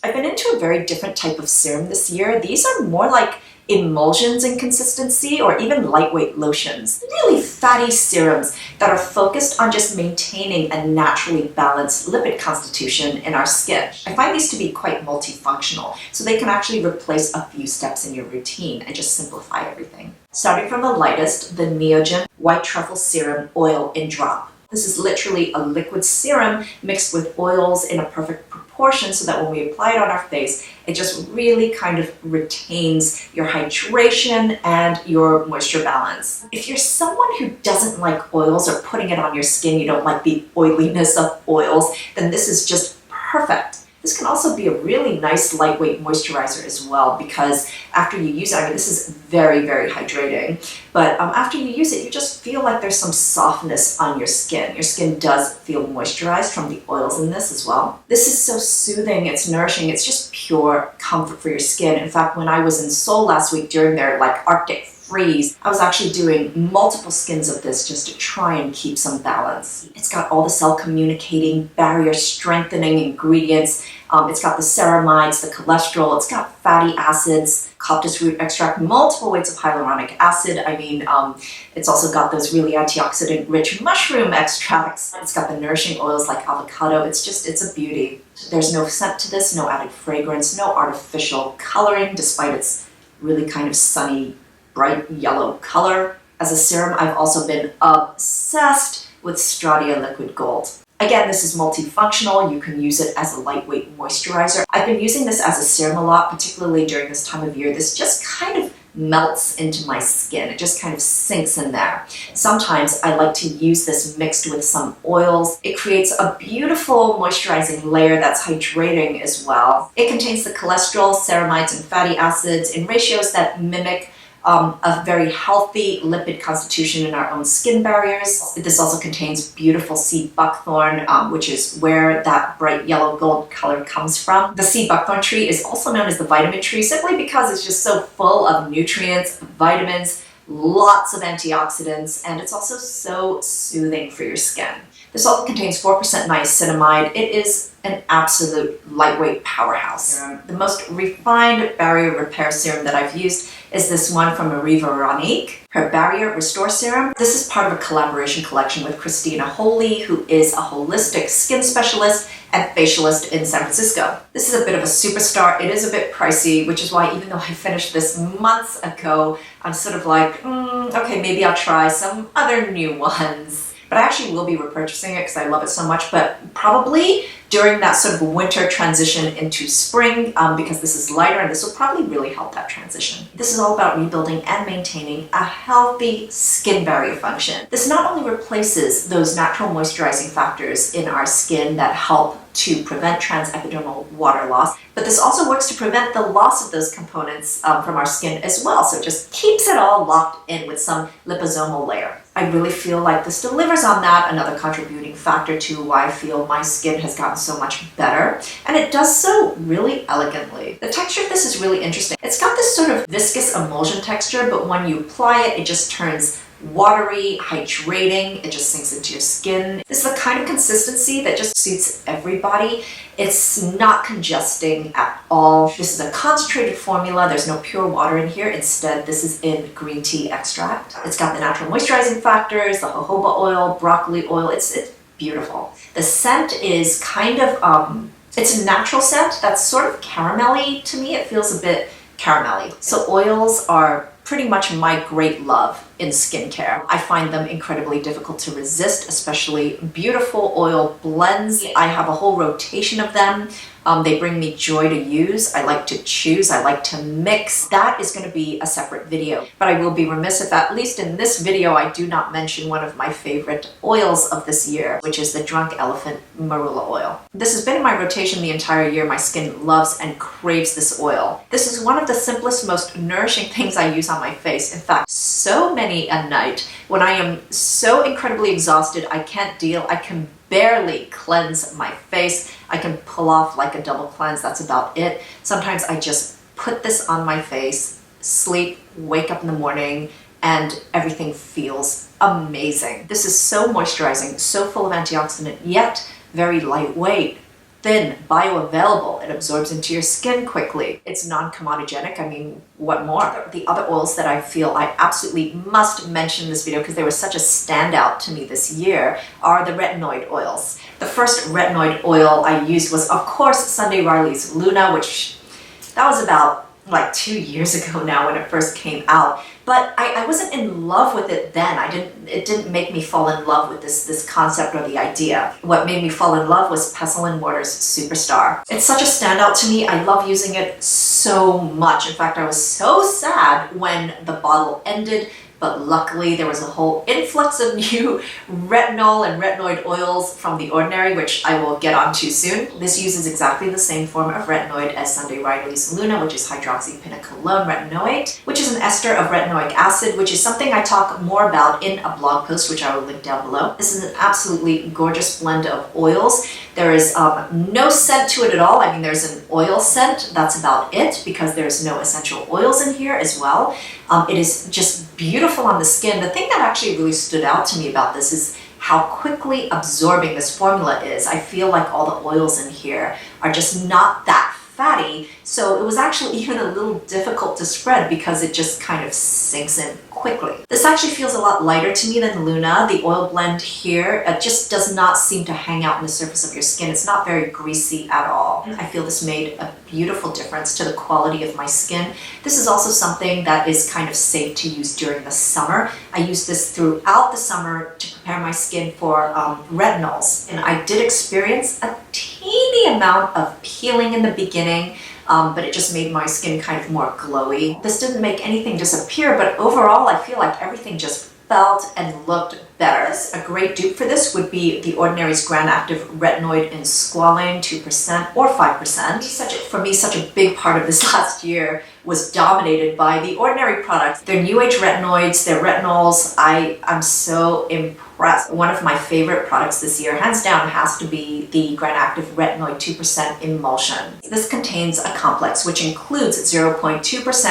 I've been into a very different type of serum this year. These are more like emulsions in consistency, or even lightweight lotions. Really fatty serums that are focused on just maintaining a naturally balanced lipid constitution in our skin. I find these to be quite multifunctional, so they can actually replace a few steps in your routine and just simplify everything. Starting from the lightest, the Neogen White Truffle Serum Oil in Drop. This is literally a liquid serum mixed with oils in a perfect proportion so that when we apply it on our face, it just really kind of retains your hydration and your moisture balance. If you're someone who doesn't like oils or putting it on your skin, you don't like the oiliness of oils, then this is just perfect. This can also be a really nice lightweight moisturizer as well, because after you use it, I mean, this is very, very hydrating, but after you use it, you just feel like there's some softness on your skin. Your skin does feel moisturized from the oils in this as well. This is so soothing, it's nourishing, it's just pure comfort for your skin. In fact, when I was in Seoul last week during their Arctic freeze, I was actually doing multiple skins of this just to try and keep some balance. It's got all the cell communicating, barrier strengthening ingredients. It's got the ceramides, the cholesterol, it's got fatty acids, coptis root extract, multiple weights of hyaluronic acid. I mean, it's also got those really antioxidant rich mushroom extracts. It's got the nourishing oils like avocado. It's a beauty. There's no scent to this, no added fragrance, no artificial coloring, despite its really kind of sunny, bright yellow color. As a serum, I've also been obsessed with STRATIA Liquid Gold. Again, this is multifunctional. You can use it as a lightweight moisturizer. I've been using this as a serum a lot, particularly during this time of year. This just kind of melts into my skin. It just kind of sinks in there. Sometimes I like to use this mixed with some oils. It creates a beautiful moisturizing layer that's hydrating as well. It contains the cholesterol, ceramides, and fatty acids in ratios that mimic a very healthy lipid constitution in our own skin barriers. This also contains beautiful seed buckthorn, which is where that bright yellow gold color comes from. The seed buckthorn tree is also known as the vitamin tree simply because it's just so full of nutrients, vitamins, lots of antioxidants, and it's also so soothing for your skin. This also contains 4% niacinamide. It is an absolute lightweight powerhouse. The most refined barrier repair serum that I've used is this one from Marie Veronique, her Barrier Restore Serum. This is part of a collaboration collection with Christina Holy, who is a holistic skin specialist and facialist in San Francisco. This is a bit of a superstar. It is a bit pricey, which is why even though I finished this months ago, I'm sort of like, okay, maybe I'll try some other new ones. But I actually will be repurchasing it because I love it so much, but probably during that sort of winter transition into spring, because this is lighter and this will probably really help that transition. This is all about rebuilding and maintaining a healthy skin barrier function. This not only replaces those natural moisturizing factors in our skin that help to prevent transepidermal water loss, but this also works to prevent the loss of those components from our skin as well. So it just keeps it all locked in with some liposomal layer. I really feel like this delivers on that, another contributing factor to why I feel my skin has gotten so much better, and it does so really elegantly. The texture of this is really interesting. It's got this sort of viscous emulsion texture, but when you apply it, it just turns watery, hydrating, it just sinks into your skin. This is the kind of consistency that just suits everybody. It's not congesting at all. This is a concentrated formula. There's no pure water in here. Instead, this is in green tea extract. It's got the natural moisturizing factors, the jojoba oil, broccoli oil. It's beautiful. The scent is kind of, it's a natural scent that's sort of caramelly to me. It feels a bit caramelly. So oils are pretty much my great love in skincare. I find them incredibly difficult to resist, especially beautiful oil blends. I have a whole rotation of them. They bring me joy to use. I like to choose. I like to mix. That is going to be a separate video, but I will be remiss if at least in this video I do not mention one of my favorite oils of this year, which is the Drunk Elephant Marula oil. This has been in my rotation the entire year. My skin loves and craves this oil. This is one of the simplest, most nourishing things I use on my face. In fact, so many a night when I am so incredibly exhausted, I can't deal. I can barely cleanse my face. I can pull off like a double cleanse, that's about it. Sometimes I just put this on my face, sleep, wake up in the morning, and everything feels amazing. This is so moisturizing, so full of antioxidant, yet very lightweight, thin, bioavailable. It absorbs into your skin quickly. It's non-comedogenic. I mean, what more? The other oils that I feel I absolutely must mention in this video because they were such a standout to me this year are the retinoid oils. The first retinoid oil I used was, of course, Sunday Riley's Luna, which that was about like 2 years ago now when it first came out. But I wasn't in love with it then. It didn't make me fall in love with this concept or the idea. What made me fall in love was Pestle & Mortar's Superstar. It's such a standout to me. I love using it so much. In fact, I was so sad when the bottle ended, but luckily there was a whole influx of new retinol and retinoid oils from The Ordinary, which I will get onto soon. This uses exactly the same form of retinoid as Sunday Riley's Luna, which is hydroxypinacolone retinoate, which is an ester of retinoic acid, which is something I talk more about in a blog post, which I will link down below. This is an absolutely gorgeous blend of oils. There is no scent to it at all. I mean, there's an oil scent, that's about it, because there's no essential oils in here as well. It is just beautiful on the skin. The thing that actually really stood out to me about this is how quickly absorbing this formula is. I feel like all the oils in here are just not that fatty, so it was actually even a little difficult to spread because it just kind of sinks in quickly. This actually feels a lot lighter to me than Luna. The oil blend here just does not seem to hang out on the surface of your skin. It's not very greasy at all. I feel this made a beautiful difference to the quality of my skin. This is also something that is kind of safe to use during the summer. I use this throughout the summer to prepare my skin for retinols. And I did experience a teeny amount of peeling in the beginning, but it just made my skin kind of more glowy. This didn't make anything disappear, but overall I feel like everything just felt and looked better. A great dupe for this would be The Ordinary's GRANACTIVE Retinoid in Squalane 2% or 5%. For me, such a big part of this last year was dominated by The Ordinary products. Their new age retinoids, their retinols, I'm so impressed. One of my favorite products this year, hands down, has to be the GRANACTIVE Retinoid 2% Emulsion. This contains a complex which includes 0.2%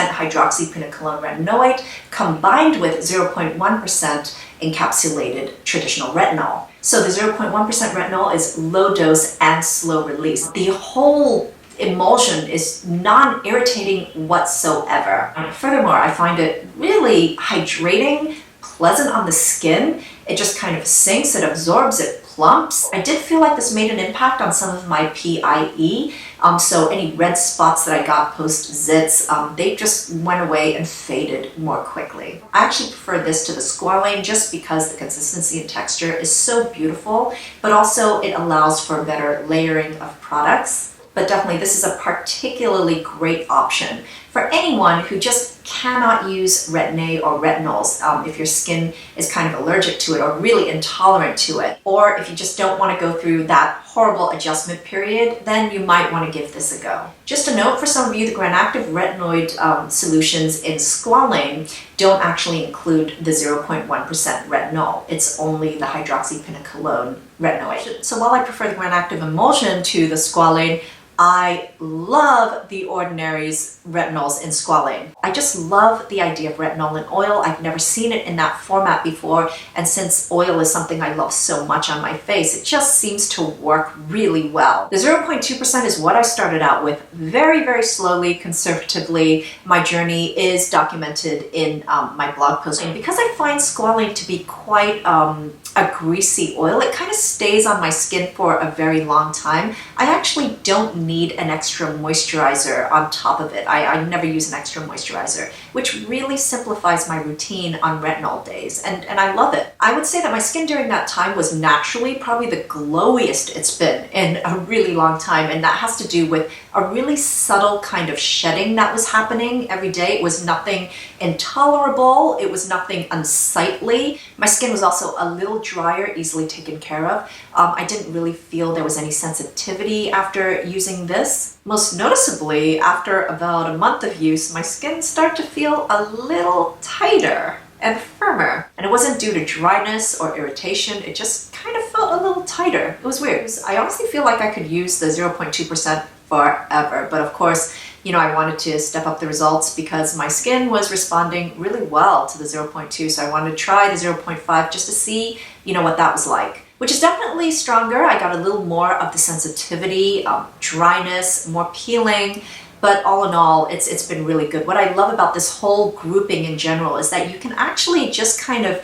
hydroxypinacolone retinoid combined with 0.1% encapsulated traditional retinol. So the 0.1% retinol is low dose and slow release. The whole emulsion is non-irritating whatsoever. And furthermore, I find it really hydrating, pleasant on the skin. It just kind of sinks, it absorbs, it plumps. I did feel like this made an impact on some of my PIE. So any red spots that I got post zits, they just went away and faded more quickly. I actually prefer this to the Squalane just because the consistency and texture is so beautiful, but also it allows for better layering of products. But definitely this is a particularly great option for anyone who just cannot use Retin-A or retinols if your skin is kind of allergic to it or really intolerant to it. Or if you just don't want to go through that horrible adjustment period, then you might want to give this a go. Just a note for some of you, the GRANACTIVE retinoid solutions in Squalane don't actually include the 0.1% retinol. It's only the hydroxypinacolone retinoid. So while I prefer the GRANACTIVE emulsion to the Squalane, I love The Ordinary's retinols in Squalane. I just love the idea of retinol in oil. I've never seen it in that format before, and since oil is something I love so much on my face, it just seems to work really well. The 0.2% is what I started out with, very, very slowly, conservatively. My journey is documented in my blog post. And because I find Squalane to be quite a greasy oil, it kind of stays on my skin for a very long time. I actually don't need an extra moisturizer on top of it. I never use an extra moisturizer, which really simplifies my routine on retinol days, and I love it. I would say that my skin during that time was naturally probably the glowiest it's been in a really long time, and that has to do with a really subtle kind of shedding that was happening every day. It was nothing intolerable, it was nothing unsightly. My skin was also a little drier, easily taken care of. I didn't really feel there was any sensitivity after using this. Most noticeably, after about a month of use, my skin started to feel a little tighter and firmer. And it wasn't due to dryness or irritation, it just kind of felt a little tighter. It was weird. I honestly feel like I could use the 0.2% forever, but of course, you know, I wanted to step up the results because my skin was responding really well to the 0.2, so I wanted to try the 0.5 just to see, you know, what that was like. which is definitely stronger. I got a little more of the sensitivity, dryness, more peeling, but all in all, it's been really good. What I love about this whole grouping in general is that you can actually just kind of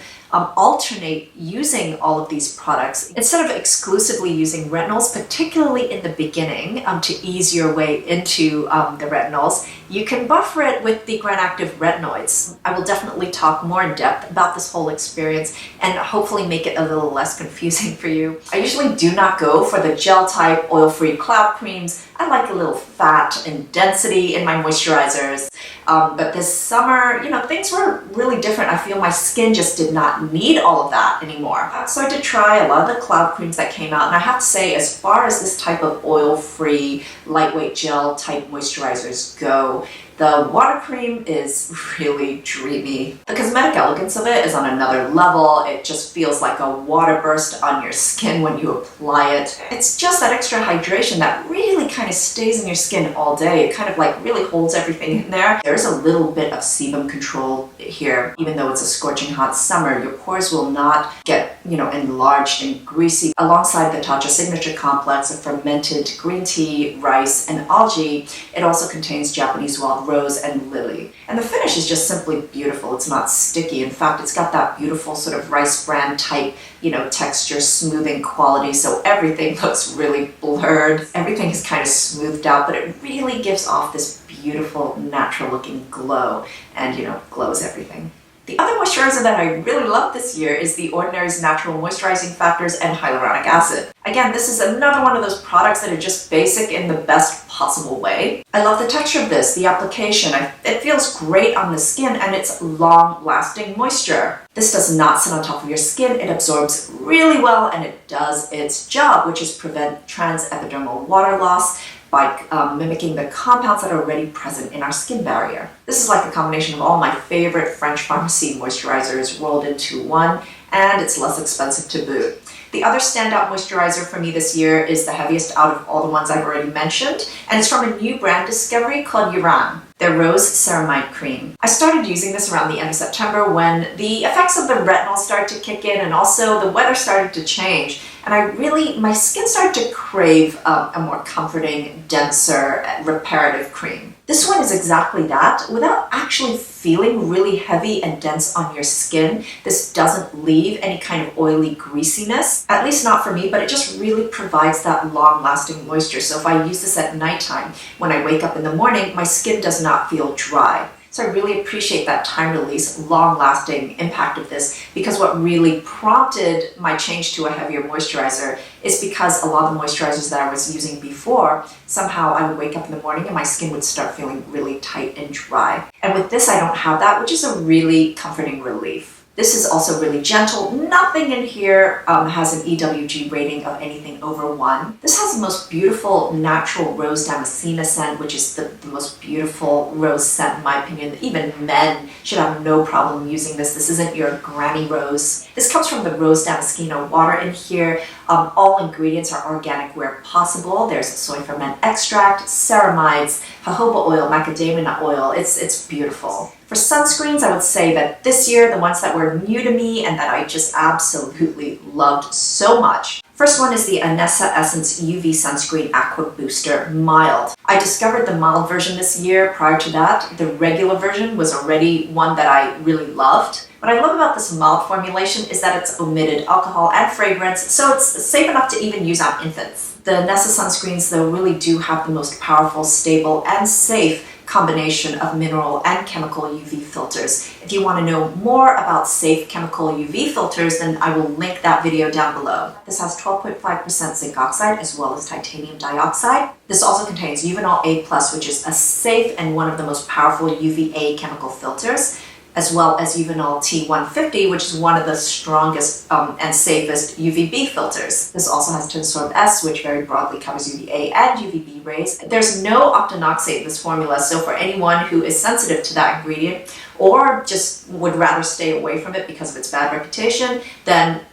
alternate using all of these products instead of exclusively using retinols, particularly in the beginning to ease your way into the retinols. You can buffer it with the GRANACTIVE retinoids. I will definitely talk more in depth about this whole experience and hopefully make it a little less confusing for you. I usually do not go for the gel type oil-free cloud creams. I like a little fat and density in my moisturizers. But this summer, you know, things were really different. I feel my skin just did not need all of that anymore. So I did try a lot of the cloud creams that came out, and I have to say, as far as this type of oil-free, lightweight gel type moisturizers go, the water cream is really dreamy. The cosmetic elegance of it is on another level. It just feels like a water burst on your skin when you apply it. It's just that extra hydration that really kind of stays in your skin all day. It kind of like really holds everything in there. There's a little bit of sebum control here. Even though it's a scorching hot summer, your pores will not get, you know, enlarged and greasy. Alongside the Tatcha Signature Complex of fermented green tea, rice, and algae, it also contains Japanese wild rose and lily. And the finish is just simply beautiful. It's not sticky. In fact, it's got that beautiful sort of rice bran type, you know, texture, smoothing quality. So everything looks really blurred. Everything is kind of smoothed out, but it really gives off this beautiful, natural looking glow, and, you know, glows everything. The other moisturizer that I really love this year is The Ordinary's Natural Moisturizing Factors and Hyaluronic Acid. Again, this is another one of those products that are just basic in the best possible way. I love the texture of this, the application. It feels great on the skin, and it's long-lasting moisture. This does not sit on top of your skin. It absorbs really well, and it does its job, which is prevent transepidermal water loss by mimicking the compounds that are already present in our skin barrier. This is like a combination of all my favorite French pharmacy moisturizers rolled into one, and it's less expensive to boot. The other standout moisturizer for me this year is the heaviest out of all the ones I've already mentioned, and it's from a new brand discovery called URANG, their Rose Ceramide Cream. I started using this around the end of September when the effects of the retinol started to kick in, and also the weather started to change. And my skin started to crave a more comforting, denser, reparative cream. This one is exactly that. Without actually feeling really heavy and dense on your skin, this doesn't leave any kind of oily greasiness, at least not for me, but it just really provides that long-lasting moisture. So if I use this at nighttime, when I wake up in the morning, my skin does not feel dry. So I really appreciate that time-release, long-lasting impact of this, because what really prompted my change to a heavier moisturizer is because a lot of the moisturizers that I was using before, somehow I would wake up in the morning and my skin would start feeling really tight and dry. And with this, I don't have that, which is a really comforting relief. This is also really gentle. Nothing in here has an EWG rating of anything over 1. This has the most beautiful natural rose damascena scent, which is the most beautiful rose scent in my opinion. Even men should have no problem using this. This isn't your granny rose. This comes from the rose damascena water in here. All ingredients are organic where possible. There's soy ferment extract, ceramides, jojoba oil, macadamia nut oil. It's beautiful. For sunscreens, I would say that this year, the ones that were new to me and that I just absolutely loved so much. First one is the Anessa Essence UV Sunscreen Aqua Booster Mild. I discovered the mild version this year. Prior to that, the regular version was already one that I really loved. What I love about this mild formulation is that it's omitted alcohol and fragrance, so it's safe enough to even use on infants. The Anessa sunscreens, though, really do have the most powerful, stable, and safe combination of mineral and chemical UV filters. If you want to know more about safe chemical UV filters, then I will link that video down below. This has 12.5% zinc oxide as well as titanium dioxide. This also contains Uvinol A+, which is a safe and one of the most powerful UVA chemical filters, as well as Uvinol T150, which is one of the strongest and safest UVB filters. This also has Tensorb S, which very broadly covers UVA and UVB rays. There's no octinoxate in this formula, so for anyone who is sensitive to that ingredient or just would rather stay away from it because of its bad reputation, then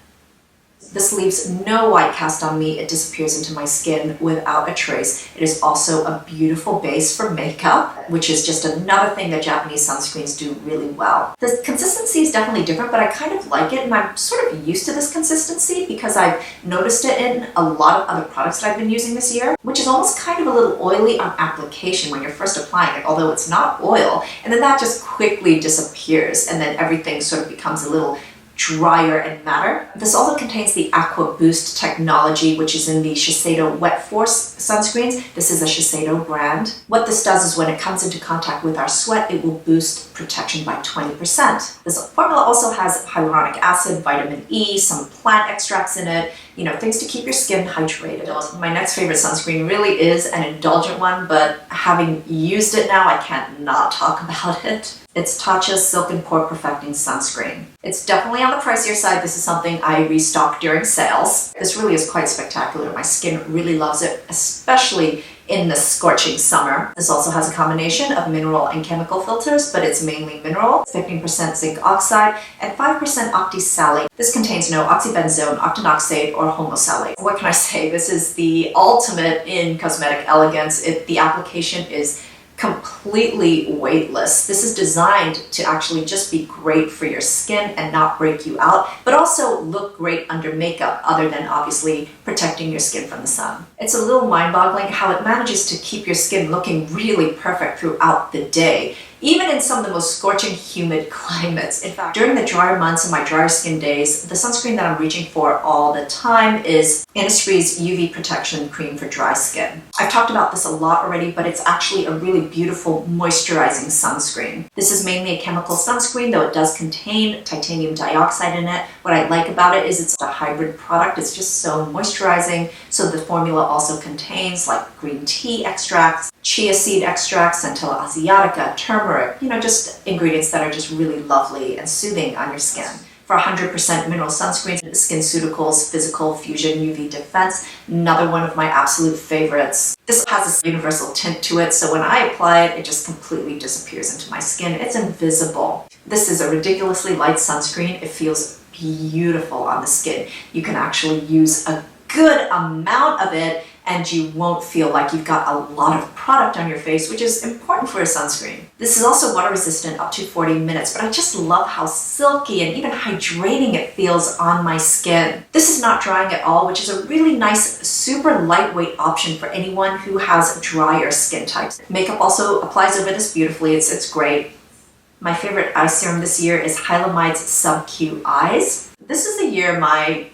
This leaves no white cast on me. It disappears into my skin without a trace. It is also a beautiful base for makeup, which is just another thing that Japanese sunscreens do really well. The consistency is definitely different, but I kind of like it, and I'm sort of used to this consistency because I've noticed it in a lot of other products that I've been using this year, which is almost kind of a little oily on application when you're first applying it, although it's not oil, and then that just quickly disappears, and then everything sort of becomes a little drier and matter. This also contains the Aqua Boost technology, which is in the Shiseido Wet Force sunscreens. This is a Shiseido brand. What this does is when it comes into contact with our sweat, it will boost protection by 20%. This formula also has hyaluronic acid, vitamin E, some plant extracts in it, you know, things to keep your skin hydrated. My next favorite sunscreen really is an indulgent one, but having used it now, I can't not talk about it. It's Tatcha's Silk and Pore Perfecting Sunscreen. It's definitely on the pricier side. This is something I restocked during sales. This really is quite spectacular. My skin really loves it, especially in the scorching summer. This also has a combination of mineral and chemical filters, but it's mainly mineral, 15% zinc oxide, and 5% octisalate. This contains no oxybenzone, octinoxate, or homosalate. What can I say? This is the ultimate in cosmetic elegance. The application is completely weightless. This is designed to actually just be great for your skin and not break you out, but also look great under makeup, other than obviously protecting your skin from the sun. It's a little mind-boggling how it manages to keep your skin looking really perfect throughout the day, even in some of the most scorching, humid climates. In fact, during the drier months and my drier skin days, the sunscreen that I'm reaching for all the time is Innisfree's UV Protection Cream for dry skin. I've talked about this a lot already, but it's actually a really beautiful moisturizing sunscreen. This is mainly a chemical sunscreen, though it does contain titanium dioxide in it. What I like about it is it's a hybrid product. It's just so moisturizing. So the formula also contains like green tea extracts, chia seed extracts, centella asiatica, turmeric, you know, just ingredients that are just really lovely and soothing on your skin. For 100% mineral sunscreens, SkinCeuticals Physical Fusion UV Defense, another one of my absolute favorites. This has a universal tint to it, so when I apply it, it just completely disappears into my skin. It's invisible. This is a ridiculously light sunscreen. It feels beautiful on the skin. You can actually use a good amount of it and you won't feel like you've got a lot of product on your face, which is important for a sunscreen. This is also water resistant up to 40 minutes, but I just love how silky and even hydrating it feels on my skin. This is not drying at all, which is a really nice, super lightweight option for anyone who has drier skin types. Makeup also applies over this beautifully. It's great. My favorite eye serum this year is Hylamide's Sub-Q Eyes. This is the year my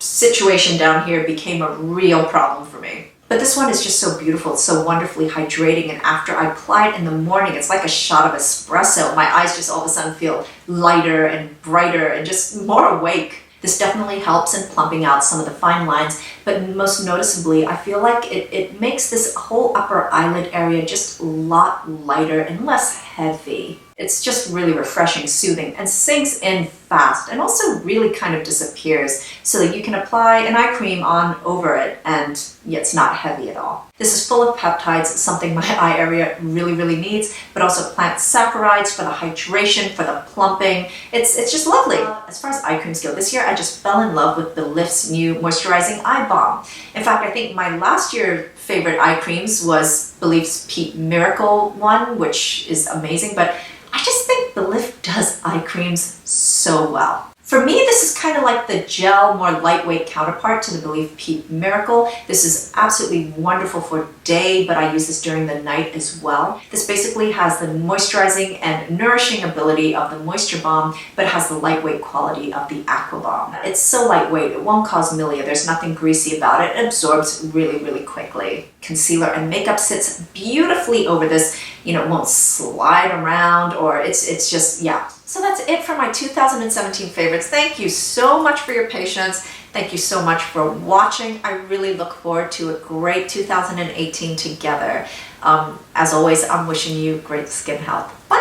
situation down here became a real problem for me. But this one is just so beautiful, it's so wonderfully hydrating, and after I apply it in the morning, it's like a shot of espresso. My eyes just all of a sudden feel lighter and brighter and just more awake. This definitely helps in plumping out some of the fine lines, but most noticeably, I feel like it makes this whole upper eyelid area just a lot lighter and less heavy. It's just really refreshing, soothing, and sinks in fast, and also really kind of disappears so that you can apply an eye cream on over it and it's not heavy at all. This is full of peptides, something my eye area really, really needs, but also plant saccharides for the hydration, for the plumping. It's just lovely. As far as eye creams go, this year I just fell in love with Belif's new moisturizing eye balm. In fact, I think my last year favorite eye creams was Belif's Peat Miracle one, which is amazing, but I just think Belif does eye creams so well. For me, this is kind of like the gel, more lightweight counterpart to the Belif Peat Miracle. This is absolutely wonderful for day, but I use this during the night as well. This basically has the moisturizing and nourishing ability of the Moisture Balm, but has the lightweight quality of the Aqua Balm. It's so lightweight, it won't cause milia. There's nothing greasy about it. It absorbs really, really quickly. Concealer and makeup sits beautifully over this. You know, it won't slide around, or it's just, yeah. So that's it for my 2017 favorites. Thank you so much for your patience. Thank you so much for watching. I really look forward to a great 2018 together. As always, I'm wishing you great skin health. Bye.